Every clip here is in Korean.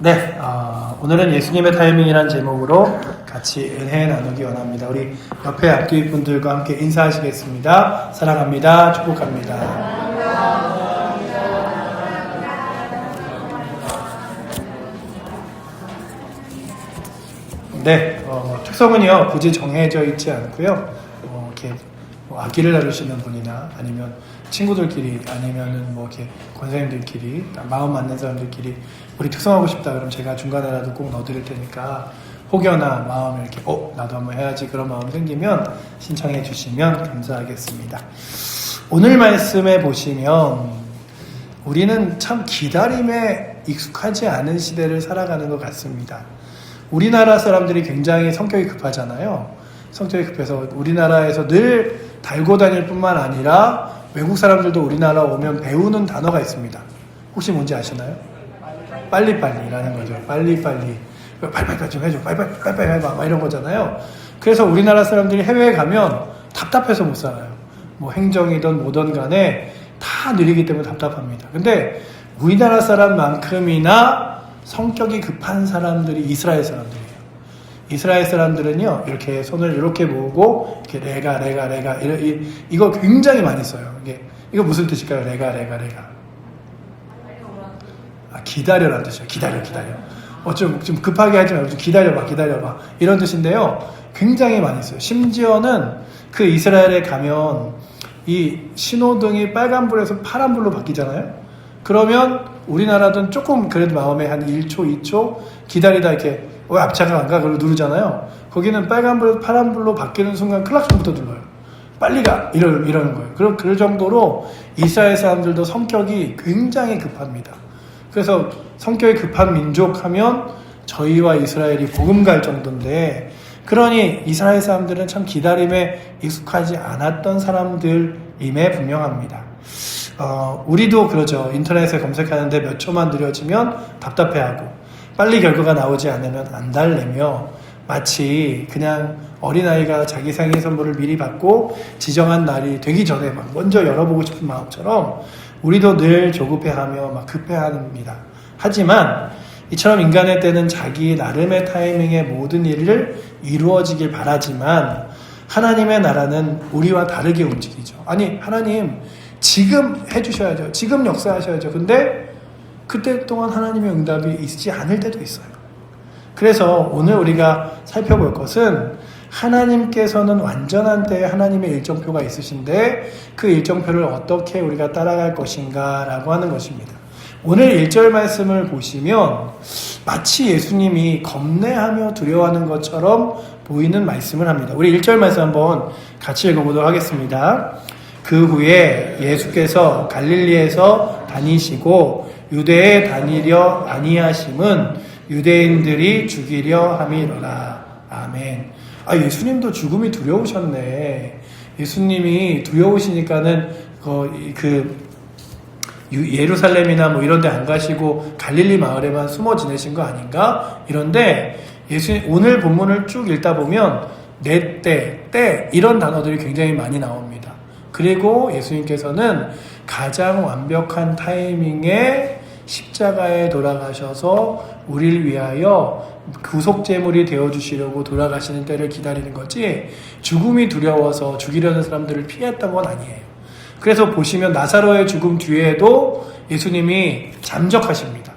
네, 오늘은 예수님의 타이밍이란 제목으로 같이 은혜 나누기 원합니다. 우리 옆에 앞뒤 분들과 함께 인사하시겠습니다. 사랑합니다. 축복합니다. 네, 특성은요 굳이 정해져 있지 않고요. 이렇게 아기를 다루시는 분이나 아니면 친구들끼리 아니면은 이렇게 권사님들끼리 마음 맞는 사람들끼리 우리 특성하고 싶다 그러면 제가 중간에라도 꼭 넣어드릴 테니까 혹여나 마음에 이렇게 나도 한번 해야지 그런 마음 생기면 신청해 주시면 감사하겠습니다. 오늘 말씀에 보시면 우리는 참 기다림에 익숙하지 않은 시대를 살아가는 것 같습니다. 우리나라 사람들이 굉장히 성격이 급하잖아요. 성격이 급해서 우리나라에서 늘 달고 다닐 뿐만 아니라 외국 사람들도 우리나라 오면 배우는 단어가 있습니다. 혹시 뭔지 아시나요? 빨리빨리라는 거죠. 빨리빨리 좀 해줘. 빨리빨리 해봐. 막 이런 거잖아요. 그래서 우리나라 사람들이 해외에 가면 답답해서 못 살아요. 행정이든 뭐든 간에 다 느리기 때문에 답답합니다. 근데 우리나라 사람만큼이나 성격이 급한 사람들이 이스라엘 사람들이에요. 이스라엘 사람들은요, 이렇게 손을 이렇게 모으고, 이렇게 레가. 이거 굉장히 많이 써요. 이거 무슨 뜻일까요? 레가. 기다려라는 뜻이에요. 기다려. 좀 급하게 하지 말고 좀 기다려봐. 이런 뜻인데요. 굉장히 많이 써요. 심지어는 그 이스라엘에 가면 이 신호등이 빨간불에서 파란불로 바뀌잖아요. 그러면 우리나라든 조금 그래도 마음에 한 1초, 2초 기다리다 이렇게 왜 앞차가 안 가? 그걸 누르잖아요. 거기는 빨간불에서 파란불로 바뀌는 순간 클락션부터 눌러요. 빨리 가! 이러는 거예요. 그럼 그 정도로 이스라엘 사람들도 성격이 굉장히 급합니다. 그래서 성격이 급한 민족 하면 저희와 이스라엘이 복음 갈 정도인데, 그러니 이스라엘 사람들은 참 기다림에 익숙하지 않았던 사람들임에 분명합니다. 우리도 그러죠. 인터넷에 검색하는데 몇 초만 느려지면 답답해하고 빨리 결과가 나오지 않으면 안달내며 마치 그냥 어린아이가 자기 생일 선물을 미리 받고 지정한 날이 되기 전에 먼저 열어보고 싶은 마음처럼 우리도 늘 조급해하며 급해합니다. 하지만 이처럼 인간의 때는 자기 나름의 타이밍에 모든 일을 이루어지길 바라지만 하나님의 나라는 우리와 다르게 움직이죠. 아니, 하나님 지금 해주셔야죠. 지금 역사하셔야죠. 근데 그때 동안 하나님의 응답이 있지 않을 때도 있어요. 그래서 오늘 우리가 살펴볼 것은 하나님께서는 완전한 때에 하나님의 일정표가 있으신데 그 일정표를 어떻게 우리가 따라갈 것인가 라고 하는 것입니다. 오늘 1절 말씀을 보시면 마치 예수님이 겁내하며 두려워하는 것처럼 보이는 말씀을 합니다. 우리 1절 말씀 한번 같이 읽어보도록 하겠습니다. 그 후에 예수께서 갈릴리에서 다니시고 유대에 다니려 아니하심은 유대인들이 죽이려 함이로라. 아멘. 예수님도 죽음이 두려우셨네. 예수님이 두려우시니까는 예루살렘이나 이런 데 안 가시고 갈릴리 마을에만 숨어 지내신 거 아닌가? 이런데 오늘 본문을 쭉 읽다 보면 내 때 이런 단어들이 굉장히 많이 나옵니다. 그리고 예수님께서는 가장 완벽한 타이밍에 십자가에 돌아가셔서 우리를 위하여 구속제물이 되어주시려고 돌아가시는 때를 기다리는 거지 죽음이 두려워서 죽이려는 사람들을 피했던 건 아니에요. 그래서 보시면 나사로의 죽음 뒤에도 예수님이 잠적하십니다.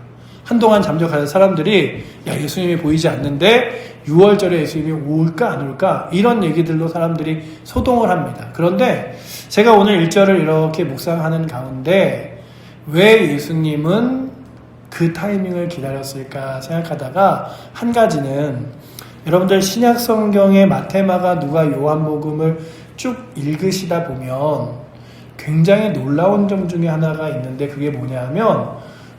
한동안 잠적하는 사람들이 예수님이 보이지 않는데 6월절에 예수님이 올까 안 올까 이런 얘기들로 사람들이 소동을 합니다. 그런데 제가 오늘 1절을 이렇게 묵상하는 가운데 왜 예수님은 그 타이밍을 기다렸을까 생각하다가 한 가지는 여러분들 신약 성경의 마태마가 누가 요한복음을 쭉 읽으시다 보면 굉장히 놀라운 점 중에 하나가 있는데 그게 뭐냐면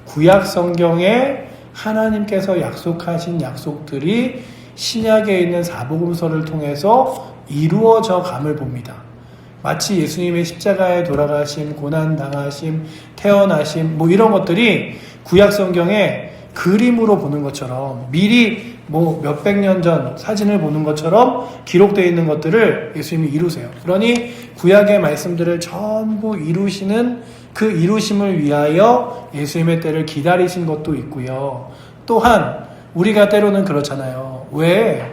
구약 성경에 하나님께서 약속하신 약속들이 신약에 있는 사복음서를 통해서 이루어져 감을 봅니다. 마치 예수님의 십자가에 돌아가심, 고난당하심, 태어나심 이런 것들이 구약 성경에 그림으로 보는 것처럼 미리 몇백 년 전 사진을 보는 것처럼 기록되어 있는 것들을 예수님이 이루세요. 그러니 구약의 말씀들을 전부 이루시는 그 이루심을 위하여 예수님의 때를 기다리신 것도 있고요. 또한 우리가 때로는 그렇잖아요. 왜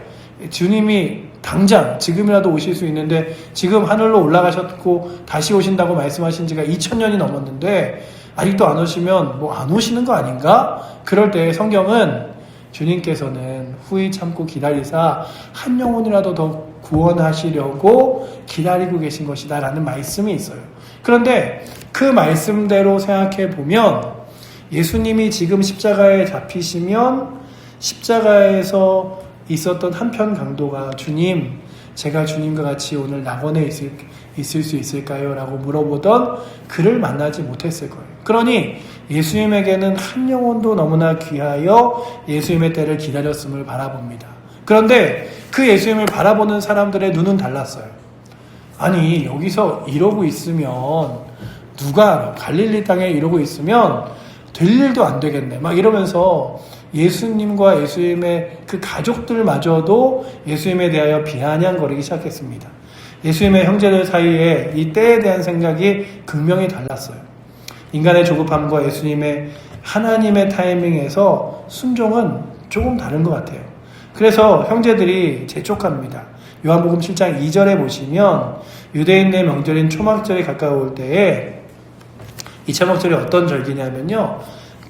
주님이 당장 지금이라도 오실 수 있는데 지금 하늘로 올라가셨고 다시 오신다고 말씀하신 지가 2000년이 넘었는데 아직도 안 오시면 뭐 안 오시는 거 아닌가? 그럴 때 성경은 주님께서는 후히 참고 기다리사 한 영혼이라도 더 구원하시려고 기다리고 계신 것이다 라는 말씀이 있어요. 그런데 그 말씀대로 생각해 보면 예수님이 지금 십자가에 잡히시면 십자가에서 있었던 한편 강도가 주님, 제가 주님과 같이 오늘 낙원에 있을 수 있을까요? 라고 물어보던 그를 만나지 못했을 거예요. 그러니 예수님에게는 한 영혼도 너무나 귀하여 예수님의 때를 기다렸음을 바라봅니다. 그런데 그 예수님을 바라보는 사람들의 눈은 달랐어요. 아니 여기서 이러고 있으면 누가 알아? 갈릴리 땅에 이러고 있으면 될 일도 안 되겠네. 막 이러면서 예수님과 예수님의 그 가족들마저도 예수님에 대하여 비아냥거리기 시작했습니다. 예수님의 형제들 사이에 이 때에 대한 생각이 극명히 달랐어요. 인간의 조급함과 예수님의 하나님의 타이밍에서 순종은 조금 다른 것 같아요. 그래서 형제들이 재촉합니다. 요한복음 7장 2절에 보시면 유대인의 명절인 초막절이 가까울 때에 이 초막절이 어떤 절기냐면요.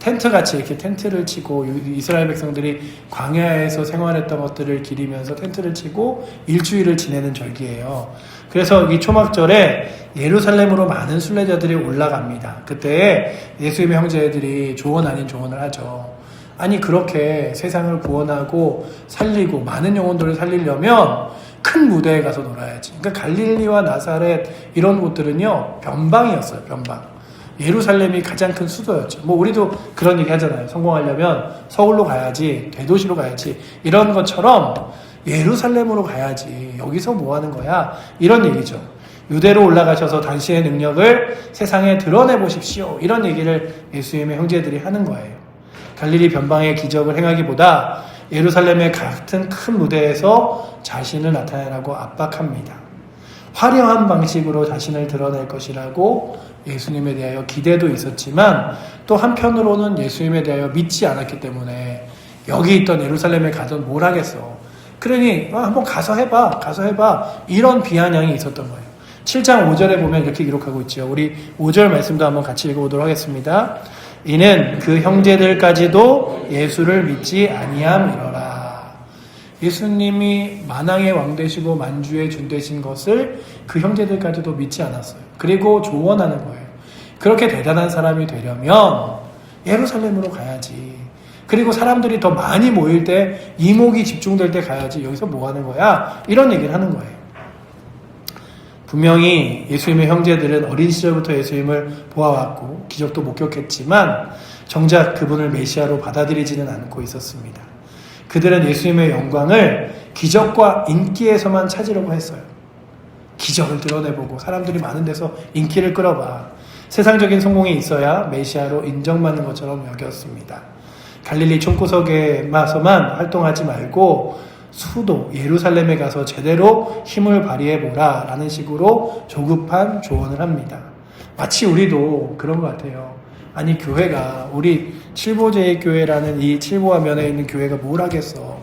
텐트같이 이렇게 텐트를 치고 이스라엘 백성들이 광야에서 생활했던 것들을 기리면서 텐트를 치고 일주일을 지내는 절기예요. 그래서 이 초막절에 예루살렘으로 많은 순례자들이 올라갑니다. 그때 예수님의 형제들이 조언 아닌 조언을 하죠. 아니 그렇게 세상을 구원하고 살리고 많은 영혼들을 살리려면 큰 무대에 가서 놀아야지. 그러니까 갈릴리와 나사렛 이런 곳들은요 변방이었어요. 변방. 예루살렘이 가장 큰 수도였죠. 뭐 우리도 그런 얘기 하잖아요. 성공하려면 서울로 가야지, 대도시로 가야지. 이런 것처럼 예루살렘으로 가야지. 여기서 뭐 하는 거야? 이런 얘기죠. 유대로 올라가셔서 당신의 능력을 세상에 드러내 보십시오. 이런 얘기를 예수님의 형제들이 하는 거예요. 갈릴리 변방의 기적을 행하기보다 예루살렘의 같은 큰 무대에서 자신을 나타내라고 압박합니다. 화려한 방식으로 자신을 드러낼 것이라고 예수님에 대하여 기대도 있었지만 또 한편으로는 예수님에 대하여 믿지 않았기 때문에 여기 있던 예루살렘에 가든 뭘 하겠어. 그러니 한번 가서 해봐. 이런 비아냥이 있었던 거예요. 7장 5절에 보면 이렇게 기록하고 있죠. 우리 5절 말씀도 한번 같이 읽어보도록 하겠습니다. 이는 그 형제들까지도 예수를 믿지 아니함이로라. 예수님이 만왕의 왕 되시고 만주의 준 되신 것을 그 형제들까지도 믿지 않았어요. 그리고 조언하는 거예요. 그렇게 대단한 사람이 되려면 예루살렘으로 가야지. 그리고 사람들이 더 많이 모일 때 이목이 집중될 때 가야지. 여기서 뭐 하는 거야? 이런 얘기를 하는 거예요. 분명히 예수님의 형제들은 어린 시절부터 예수님을 보아왔고 기적도 목격했지만 정작 그분을 메시아로 받아들이지는 않고 있었습니다. 그들은 예수님의 영광을 기적과 인기에서만 찾으려고 했어요. 기적을 드러내보고 사람들이 많은 데서 인기를 끌어봐. 세상적인 성공이 있어야 메시아로 인정받는 것처럼 여겼습니다. 갈릴리 총구석에서만 활동하지 말고 수도 예루살렘에 가서 제대로 힘을 발휘해보라 라는 식으로 조급한 조언을 합니다. 마치 우리도 그런 것 같아요. 아니 교회가 우리 칠보제일교회라는 이 칠보화면에 있는 교회가 뭘 하겠어.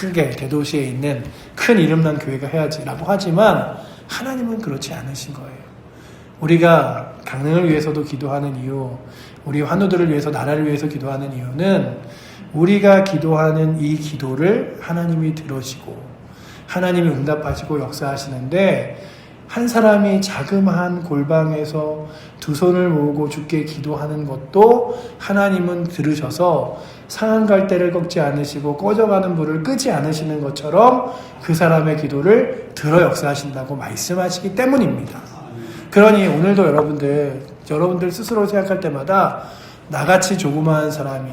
크게 대도시에 있는 큰 이름난 교회가 해야지 라고 하지만 하나님은 그렇지 않으신 거예요. 우리가 강릉을 위해서도 기도하는 이유, 우리 환우들을 위해서 나라를 위해서 기도하는 이유는 우리가 기도하는 이 기도를 하나님이 들으시고 하나님이 응답하시고 역사하시는데 한 사람이 자그마한 골방에서 두 손을 모으고 주께 기도하는 것도 하나님은 들으셔서 상한 갈대를 꺾지 않으시고 꺼져가는 불을 끄지 않으시는 것처럼 그 사람의 기도를 들어 역사하신다고 말씀하시기 때문입니다. 그러니 오늘도 여러분들 스스로 생각할 때마다 나같이 조그마한 사람이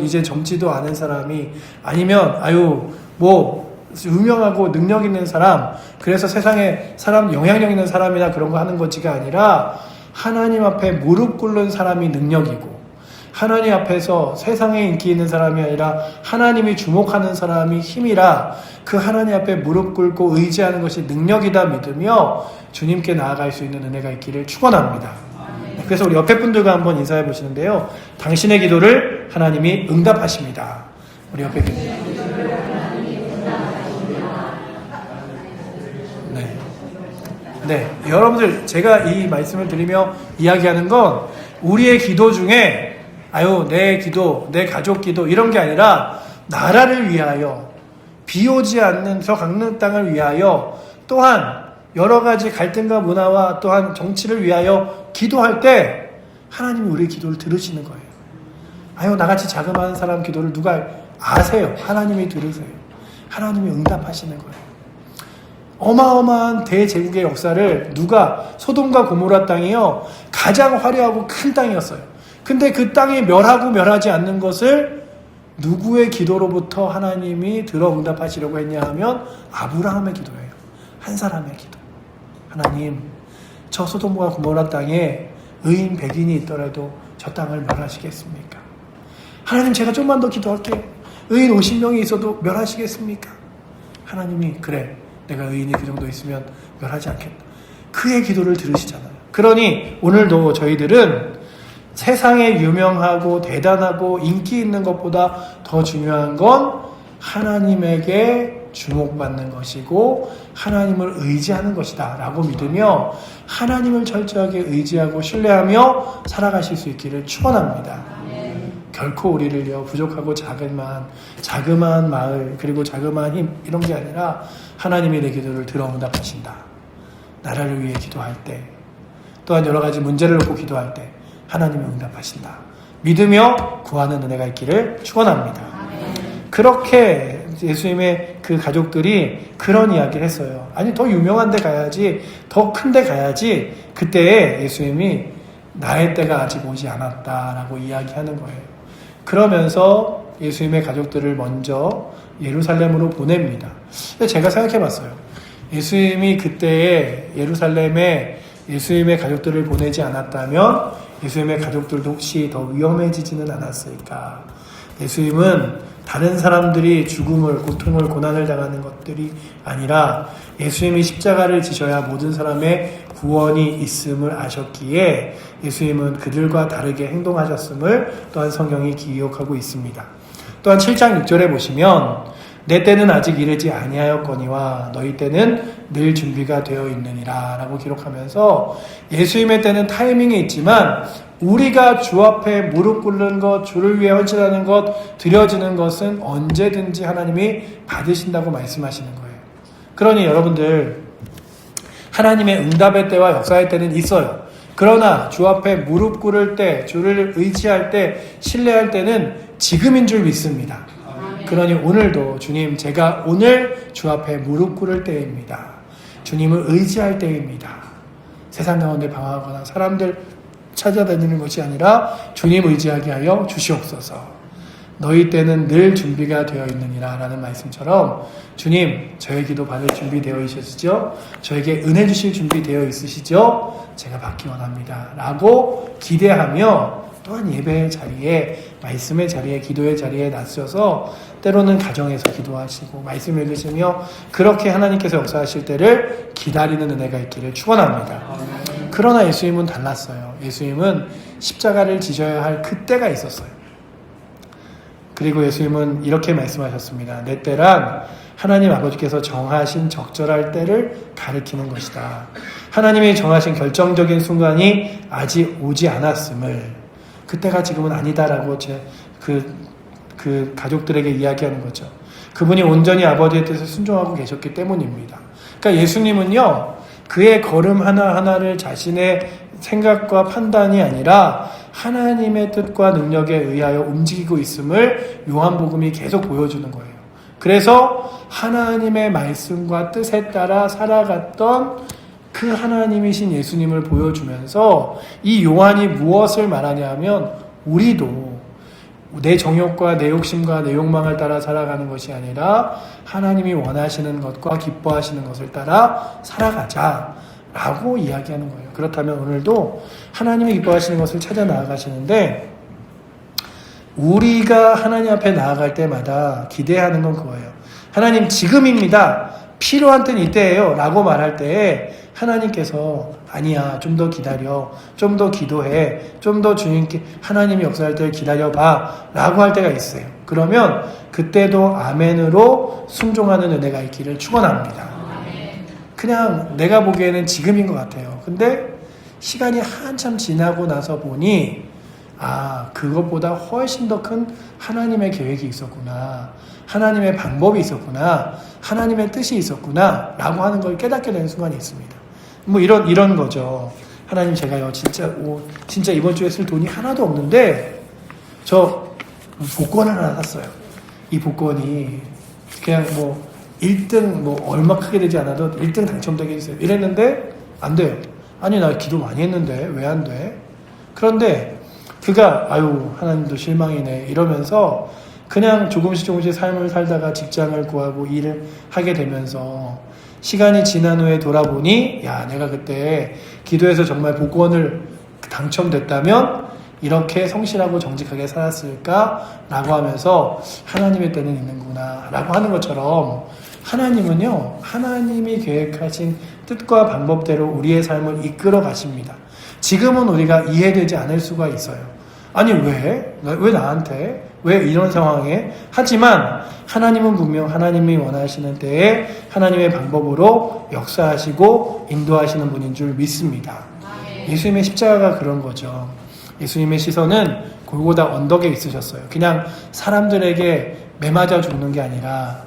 이제 젊지도 않은 사람이 아니면 유명하고 능력 있는 사람, 그래서 세상에 영향력 있는 사람이나 그런 거 하는 것이가 아니라 하나님 앞에 무릎 꿇는 사람이 능력이고 하나님 앞에서 세상에 인기 있는 사람이 아니라 하나님이 주목하는 사람이 힘이라 그 하나님 앞에 무릎 꿇고 의지하는 것이 능력이다 믿으며 주님께 나아갈 수 있는 은혜가 있기를 축원합니다. 그래서 우리 옆에 분들과 한번 인사해 보시는데요. 당신의 기도를 기도를 하나님이 응답하십니다. 우리 옆에 네, 여러분들 제가 이 말씀을 드리며 이야기하는 건 우리의 기도 중에 내 기도, 내 가족 기도 이런 게 아니라 나라를 위하여 비오지 않는 저 강릉 땅을 위하여 또한 여러 가지 갈등과 문화와 또한 정치를 위하여 기도할 때 하나님이 우리의 기도를 들으시는 거예요. 나같이 자그마한 사람 기도를 누가 아세요? 하나님이 들으세요. 하나님이 응답하시는 거예요. 어마어마한 대제국의 역사를 누가 소돔과 고모라 땅이요 가장 화려하고 큰 땅이었어요. 근데 그 땅이 멸하고 멸하지 않는 것을 누구의 기도로부터 하나님이 들어 응답하시려고 했냐 하면 아브라함의 기도예요. 한 사람의 기도. 하나님, 저 소돔과 고모라 땅에 의인 100인이 있더라도 저 땅을 멸하시겠습니까? 하나님, 제가 좀만 더 기도할게요. 의인 50명이 있어도 멸하시겠습니까? 하나님이 그래, 내가 의인이 그 정도 있으면 멸하지 않겠다. 그의 기도를 들으시잖아요. 그러니 오늘도 저희들은 세상에 유명하고 대단하고 인기 있는 것보다 더 중요한 건 하나님에게 주목받는 것이고 하나님을 의지하는 것이다 라고 믿으며 하나님을 철저하게 의지하고 신뢰하며 살아가실 수 있기를 축원합니다. 결코 우리를요 부족하고 자그마한 마을 그리고 자그마한 힘 이런 게 아니라 하나님이 내 기도를 들어 응답하신다. 나라를 위해 기도할 때 또한 여러 가지 문제를 놓고 기도할 때 하나님이 응답하신다. 믿으며 구하는 은혜가 있기를 축원합니다. 그렇게 예수님의 그 가족들이 그런 이야기를 했어요. 아니 더 유명한 데 가야지, 더 큰 데 가야지. 그때에 예수님이 나의 때가 아직 오지 않았다라고 이야기하는 거예요. 그러면서 예수님의 가족들을 먼저 예루살렘으로 보냅니다. 근데 제가 생각해 봤어요. 예수님이 그때에 예루살렘에 예수님의 가족들을 보내지 않았다면 예수님의 가족들도 혹시 더 위험해지지는 않았을까? 예수님은 다른 사람들이 죽음을, 고통을, 고난을 당하는 것들이 아니라 예수님이 십자가를 지셔야 모든 사람의 구원이 있음을 아셨기에 예수님은 그들과 다르게 행동하셨음을 또한 성경이 기록하고 있습니다. 또한 7장 6절에 보시면 내 때는 아직 이르지 아니하였거니와 너희 때는 늘 준비가 되어 있느니라 라고 기록하면서 예수님의 때는 타이밍이 있지만 우리가 주 앞에 무릎 꿇는 것, 주를 위해 헌신하는 것, 드려지는 것은 언제든지 하나님이 받으신다고 말씀하시는 거예요. 그러니 여러분들 하나님의 응답의 때와 역사의 때는 있어요. 그러나 주 앞에 무릎 꿇을 때, 주를 의지할 때, 신뢰할 때는 지금인 줄 믿습니다. 그러니 오늘도 주님, 제가 오늘 주 앞에 무릎 꿇을 때입니다. 주님을 의지할 때입니다. 세상 가운데 방황하거나 사람들 찾아다니는 것이 아니라 주님 의지하게 하여 주시옵소서. 너희 때는 늘 준비가 되어 있느니라 라는 말씀처럼 주님, 저의 기도 받을 준비 되어 있으시죠? 저에게 은혜 주실 준비 되어 있으시죠? 제가 받기 원합니다 라고 기대하며 또한 예배의 자리에, 말씀의 자리에, 기도의 자리에 나서서 때로는 가정에서 기도하시고 말씀 읽으시며 그렇게 하나님께서 역사하실 때를 기다리는 은혜가 있기를 축원합니다. 그러나 예수님은 달랐어요. 예수님은 십자가를 지셔야 할 그때가 있었어요. 그리고 예수님은 이렇게 말씀하셨습니다. 내 때란 하나님 아버지께서 정하신 적절할 때를 가리키는 것이다. 하나님이 정하신 결정적인 순간이 아직 오지 않았음을, 그때가 지금은 아니다라고 그 가족들에게 이야기하는 거죠. 그분이 온전히 아버지의 뜻에 순종하고 계셨기 때문입니다. 그러니까 예수님은요, 그의 걸음 하나하나를 자신의 생각과 판단이 아니라 하나님의 뜻과 능력에 의하여 움직이고 있음을 요한복음이 계속 보여주는 거예요. 그래서 하나님의 말씀과 뜻에 따라 살아갔던 그 하나님이신 예수님을 보여주면서 이 요한이 무엇을 말하냐 하면 우리도 내 정욕과 내 욕심과 내 욕망을 따라 살아가는 것이 아니라 하나님이 원하시는 것과 기뻐하시는 것을 따라 살아가자라고 이야기하는 거예요. 그렇다면 오늘도 하나님이 기뻐하시는 것을 찾아 나아가시는데 우리가 하나님 앞에 나아갈 때마다 기대하는 건 그거예요. 하나님 지금입니다. 필요한 때는 이때예요 라고 말할 때에 하나님께서 아니야, 좀 더 기다려, 좀 더 기도해, 좀 더 주님께 하나님이 역사할 때를 기다려봐 라고 할 때가 있어요. 그러면 그때도 아멘으로 순종하는 은혜가 있기를 축원합니다. 그냥 내가 보기에는 지금인 것 같아요. 근데 시간이 한참 지나고 나서 보니 그것보다 훨씬 더 큰 하나님의 계획이 있었구나, 하나님의 방법이 있었구나, 하나님의 뜻이 있었구나 라고 하는 걸 깨닫게 되는 순간이 있습니다. 뭐 이런 거죠. 하나님, 제가요 진짜 이번 주에 쓸 돈이 하나도 없는데 저 복권 하나 샀어요. 이 복권이 그냥 1등 얼마 크게 되지 않아도 1등 당첨되게 해주세요 이랬는데 안 돼요. 아니, 나 기도 많이 했는데 왜 안 돼? 그런데 그가 하나님도 실망이네 이러면서 그냥 조금씩 삶을 살다가 직장을 구하고 일을 하게 되면서 시간이 지난 후에 돌아보니 내가 그때 기도해서 정말 복권을 당첨됐다면 이렇게 성실하고 정직하게 살았을까라고 하면서 하나님의 때는 있는구나 라고 하는 것처럼, 하나님은요, 하나님이 계획하신 뜻과 방법대로 우리의 삶을 이끌어 가십니다. 지금은 우리가 이해되지 않을 수가 있어요. 아니, 왜 나한테? 왜 이런 상황에? 하지만 하나님은 분명 하나님이 원하시는 때에 하나님의 방법으로 역사하시고 인도하시는 분인 줄 믿습니다. 예수님의 십자가가 그런 거죠. 예수님의 시선은 골고다 언덕에 있으셨어요. 그냥 사람들에게 매맞아 죽는 게 아니라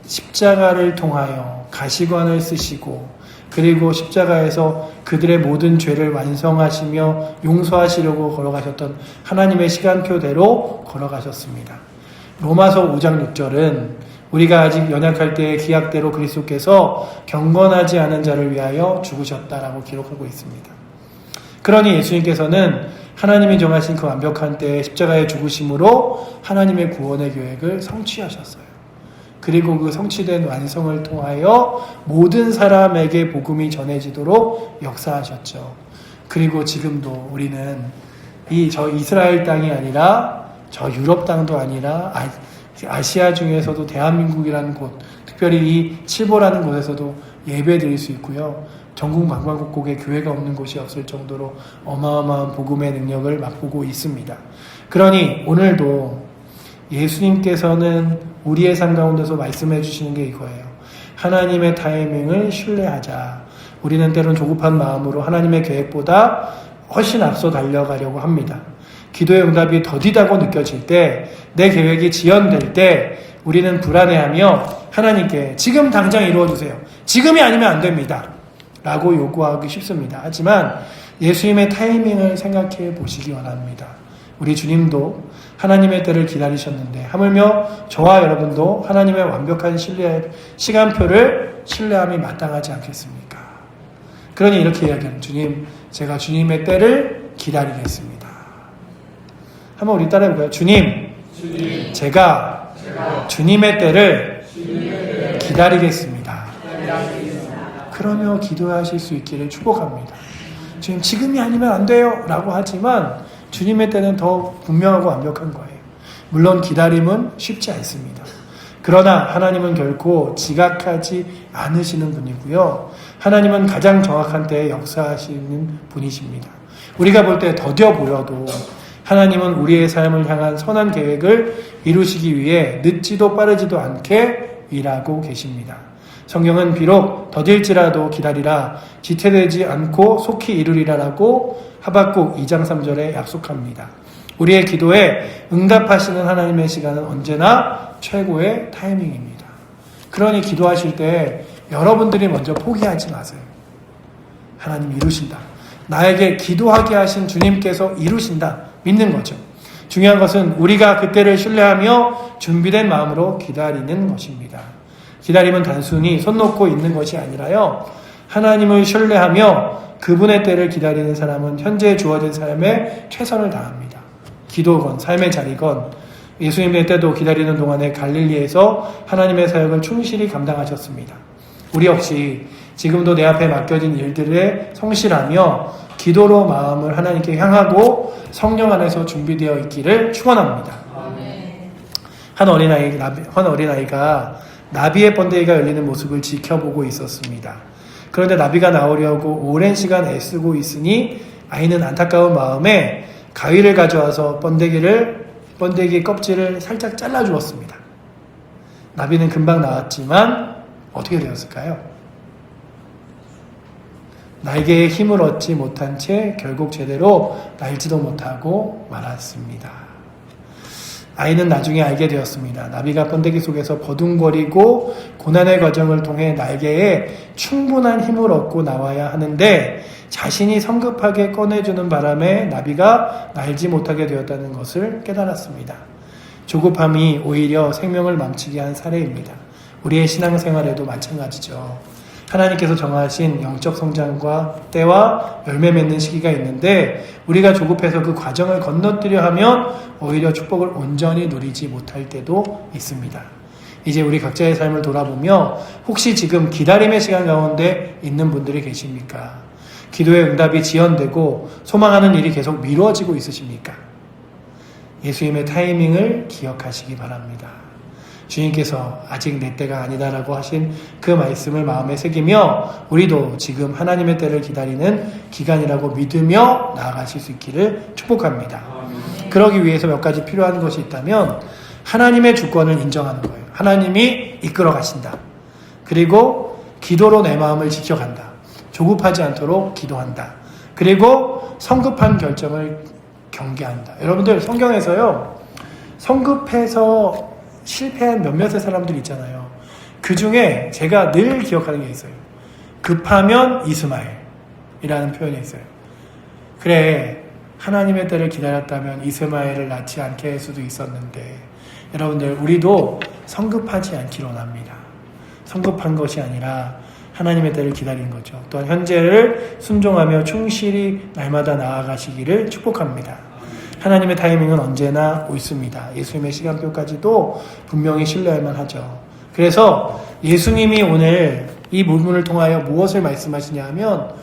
십자가를 통하여 가시관을 쓰시고, 그리고 십자가에서 그들의 모든 죄를 완성하시며 용서하시려고 걸어가셨던 하나님의 시간표대로 걸어가셨습니다. 로마서 5장 6절은 우리가 아직 연약할 때의 기약대로 그리스도께서 경건하지 않은 자를 위하여 죽으셨다라고 기록하고 있습니다. 그러니 예수님께서는 하나님이 정하신 그 완벽한 때에 십자가의 죽으심으로 하나님의 구원의 계획을 성취하셨어요. 그리고 그 성취된 완성을 통하여 모든 사람에게 복음이 전해지도록 역사하셨죠. 그리고 지금도 우리는 저 이스라엘 땅이 아니라 저 유럽 땅도 아니라 아시아 중에서도 대한민국이라는 곳, 특별히 이 칠보라는 곳에서도 예배 드릴 수 있고요. 전국 방방곡곡에 교회가 없는 곳이 없을 정도로 어마어마한 복음의 능력을 맛보고 있습니다. 그러니 오늘도 예수님께서는 우리의 삶 가운데서 말씀해 주시는 게 이거예요. 하나님의 타이밍을 신뢰하자. 우리는 때론 조급한 마음으로 하나님의 계획보다 훨씬 앞서 달려가려고 합니다. 기도의 응답이 더디다고 느껴질 때, 내 계획이 지연될 때 우리는 불안해하며 하나님께 지금 당장 이루어주세요, 지금이 아니면 안 됩니다 라고 요구하기 쉽습니다. 하지만 예수님의 타이밍을 생각해 보시기 원합니다. 우리 주님도 하나님의 때를 기다리셨는데 하물며 저와 여러분도 하나님의 완벽한 시간표를 신뢰함이 마땅하지 않겠습니까? 그러니 이렇게 이야기하는, 주님, 제가 주님의 때를 기다리겠습니다. 한번 우리 따라해볼까요? 주님, 제가 주님의 때를 기다리겠습니다. 그러며 기도하실 수 있기를 축복합니다. 지금이 아니면 안 돼요 라고 하지만 주님의 때는 더 분명하고 완벽한 거예요. 물론 기다림은 쉽지 않습니다. 그러나 하나님은 결코 지각하지 않으시는 분이고요. 하나님은 가장 정확한 때에 역사하시는 분이십니다. 우리가 볼 때 더뎌 보여도 하나님은 우리의 삶을 향한 선한 계획을 이루시기 위해 늦지도 빠르지도 않게 일하고 계십니다. 성경은 비록 더딜지라도 기다리라, 지체되지 않고 속히 이루리라라고 하박국 2장 3절에 약속합니다. 우리의 기도에 응답하시는 하나님의 시간은 언제나 최고의 타이밍입니다. 그러니 기도하실 때 여러분들이 먼저 포기하지 마세요. 하나님 이루신다. 나에게 기도하게 하신 주님께서 이루신다. 믿는 거죠. 중요한 것은 우리가 그때를 신뢰하며 준비된 마음으로 기다리는 것입니다. 기다림은 단순히 손 놓고 있는 것이 아니라요, 하나님을 신뢰하며 그분의 때를 기다리는 사람은 현재 주어진 삶에 최선을 다합니다. 기도건, 삶의 자리건, 예수님의 때도 기다리는 동안에 갈릴리에서 하나님의 사역을 충실히 감당하셨습니다. 우리 역시 지금도 내 앞에 맡겨진 일들에 성실하며 기도로 마음을 하나님께 향하고 성령 안에서 준비되어 있기를 축원합니다. 한 어린아이가 나비의 번데기가 열리는 모습을 지켜보고 있었습니다. 그런데 나비가 나오려고 오랜 시간 애쓰고 있으니 아이는 안타까운 마음에 가위를 가져와서 번데기 껍질을 살짝 잘라 주었습니다. 나비는 금방 나왔지만 어떻게 되었을까요? 날개에 힘을 얻지 못한 채 결국 제대로 날지도 못하고 말았습니다. 아이는 나중에 알게 되었습니다. 나비가 번데기 속에서 버둥거리고 고난의 과정을 통해 날개에 충분한 힘을 얻고 나와야 하는데 자신이 성급하게 꺼내주는 바람에 나비가 날지 못하게 되었다는 것을 깨달았습니다. 조급함이 오히려 생명을 망치게 한 사례입니다. 우리의 신앙생활에도 마찬가지죠. 하나님께서 정하신 영적 성장과 때와 열매 맺는 시기가 있는데 우리가 조급해서 그 과정을 건너뛰려 하면 오히려 축복을 온전히 누리지 못할 때도 있습니다. 이제 우리 각자의 삶을 돌아보며 혹시 지금 기다림의 시간 가운데 있는 분들이 계십니까? 기도의 응답이 지연되고 소망하는 일이 계속 미뤄지고 있으십니까? 예수님의 타이밍을 기억하시기 바랍니다. 주님께서 아직 내 때가 아니다라고 하신 그 말씀을 마음에 새기며 우리도 지금 하나님의 때를 기다리는 기간이라고 믿으며 나아가실 수 있기를 축복합니다. 그러기 위해서 몇 가지 필요한 것이 있다면 하나님의 주권을 인정하는 거예요. 하나님이 이끌어 가신다. 그리고 기도로 내 마음을 지켜간다. 조급하지 않도록 기도한다. 그리고 성급한 결정을 경계한다. 여러분들 성경에서요. 성급해서 실패한 몇몇의 사람들 있잖아요. 그 중에 제가 늘 기억하는 게 있어요. 급하면 이스마엘이라는 표현이 있어요. 그래, 하나님의 때를 기다렸다면 이스마엘을 낳지 않게 할 수도 있었는데 여러분들 우리도 성급하지 않기로 합니다. 성급한 것이 아니라 하나님의 때를 기다리는 거죠. 또한 현재를 순종하며 충실히 날마다 나아가시기를 축복합니다. 하나님의 타이밍은 언제나 옳습니다. 예수님의 시간표까지도 분명히 신뢰할 만하죠. 그래서 예수님이 오늘 이 본문을 통하여 무엇을 말씀하시냐 하면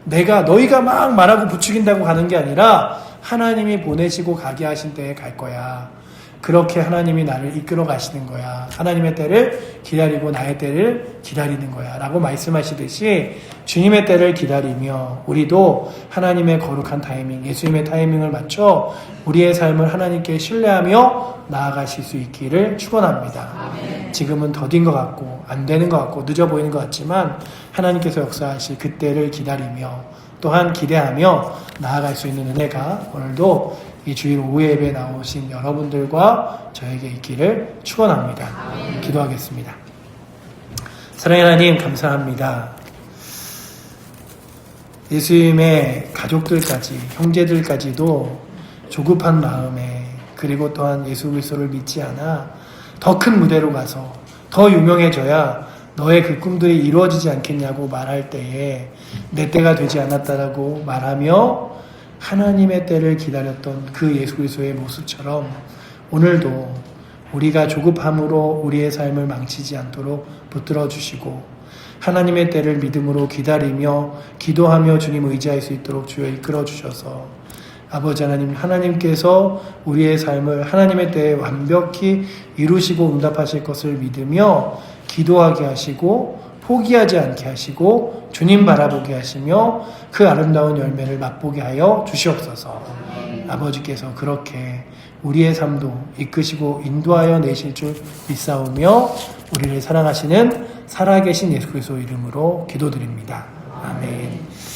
너희가 막 말하고 부추긴다고 가는 게 아니라 하나님이 보내시고 가게 하신 때에 갈 거야. 그렇게 하나님이 나를 이끌어 가시는 거야. 하나님의 때를 기다리고 나의 때를 기다리는 거야. 라고 말씀하시듯이 주님의 때를 기다리며 우리도 하나님의 거룩한 타이밍, 예수님의 타이밍을 맞춰 우리의 삶을 하나님께 신뢰하며 나아가실 수 있기를 축원합니다. 지금은 더딘 것 같고 안 되는 것 같고 늦어 보이는 것 같지만 하나님께서 역사하실 그때를 기다리며 또한 기대하며 나아갈 수 있는 은혜가 오늘도 이 주일 오후 예배에 나오신 여러분들과 저에게 있기를 축원합니다. 기도하겠습니다. 사랑의 하나님 감사합니다. 예수님의 가족들까지 형제들까지도 조급한 마음에 그리고 또한 예수 그리스도를 믿지 않아 더 큰 무대로 가서 더 유명해져야 너의 그 꿈들이 이루어지지 않겠냐고 말할 때에 내 때가 되지 않았다라고 말하며 하나님의 때를 기다렸던 그 예수 그리스도의 모습처럼 오늘도 우리가 조급함으로 우리의 삶을 망치지 않도록 붙들어 주시고 하나님의 때를 믿음으로 기다리며 기도하며 주님 의지할 수 있도록 주여 이끌어 주셔서 아버지 하나님, 하나님께서 우리의 삶을 하나님의 때에 완벽히 이루시고 응답하실 것을 믿으며 기도하게 하시고 포기하지 않게 하시고 주님 바라보게 하시며 그 아름다운 열매를 맛보게 하여 주시옵소서. 아버지께서 그렇게 우리의 삶도 이끄시고 인도하여 내실 줄 믿사오며 우리를 사랑하시는 살아계신 예수 그리스도 이름으로 기도드립니다. 아멘.